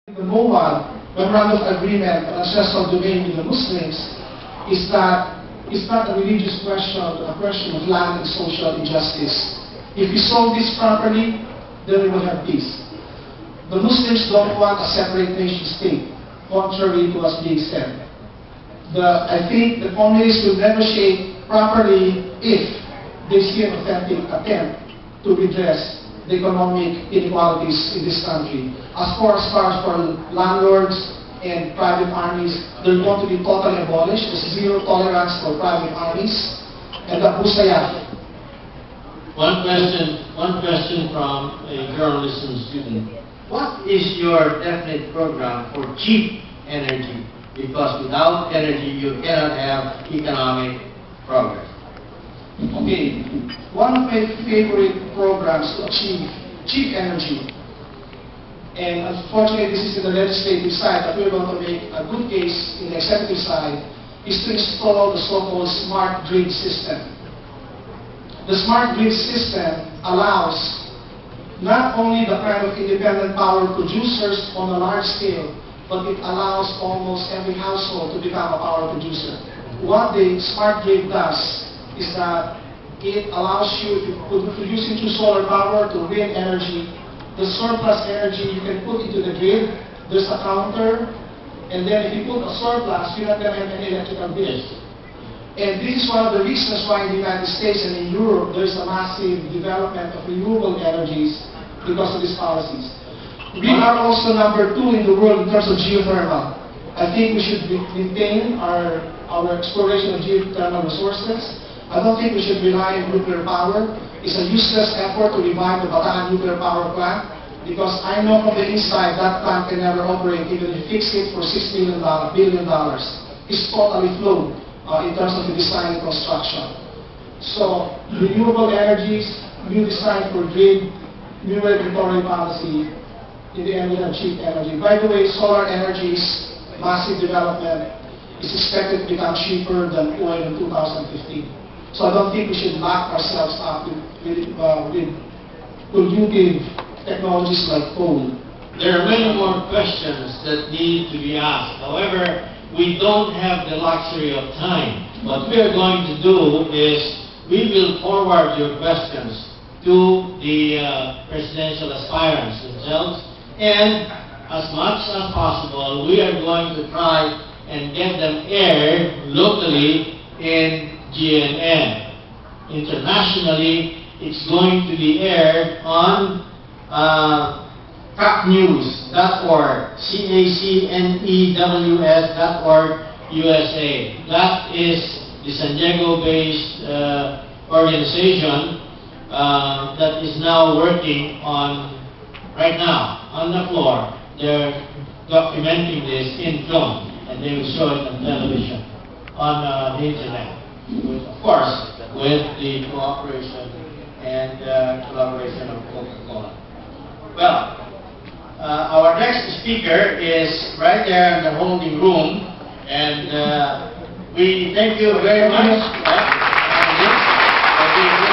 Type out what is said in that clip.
The MOA, Memorandum of Agreement on Ancestral Domain with the Muslims, is that it's not a religious question, but a question of land and social injustice. If we solve this properly, then we will have peace. The Muslims don't want a separate nation state, contrary to what's being said. I think the communists will negotiate properly if they see an authentic attempt to redress the economic inequalities in this country. As far as for landlords and private armies, they're going to be totally abolished. There's zero tolerance for private armies. And the Busaya. One question from a journalism student. What is your definite program for cheap energy? Because without energy, you cannot have economic progress. Okay, one of my favorite programs to achieve cheap energy, and unfortunately this is in the legislative side, but we're going to make a good case in the executive side, is to install the so-called smart grid system. The smart grid system allows not only the kind of independent power producers on a large scale, but it allows almost every household to become a power producer. What the smart grid does is that it allows you to produce into solar power to wind energy. The surplus energy you can put into the grid. There's a counter, and then if you put a surplus, you're not going to have any electrical bills. And this is one of the reasons why in the United States and in Europe there's a massive development of renewable energies because of these policies. We are also number 2 in the world in terms of geothermal. I think we should maintain our exploration of geothermal resources. I don't think we should rely on nuclear power. It's a useless effort to revive the Bataan nuclear power plant because I know from the inside that plant can never operate even if you fix it for $6 billion. It's totally flawed in terms of the design and construction. So, renewable energies, new design for grid, new regulatory policy, in the end we have cheap energy. By the way, solar energy's massive development is expected to become cheaper than oil in 2015. So I don't think we should lock ourselves up with pollutive technologies like coal. There are many more questions that need to be asked. However, we don't have the luxury of time. What we are going to do is we will forward your questions to the presidential aspirants themselves, and as much as possible, we are going to try and get them aired locally in GNN. Internationally, it's going to be aired on cacnews.org, cacnews.org USA. That is the San Diego-based organization that is now working on, right now, on the floor. They're documenting this in film, and they will show it on television, on the internet, of course, with the cooperation and collaboration of Coca-Cola. Well, our next speaker is right there in the holding room, and we thank you very much for being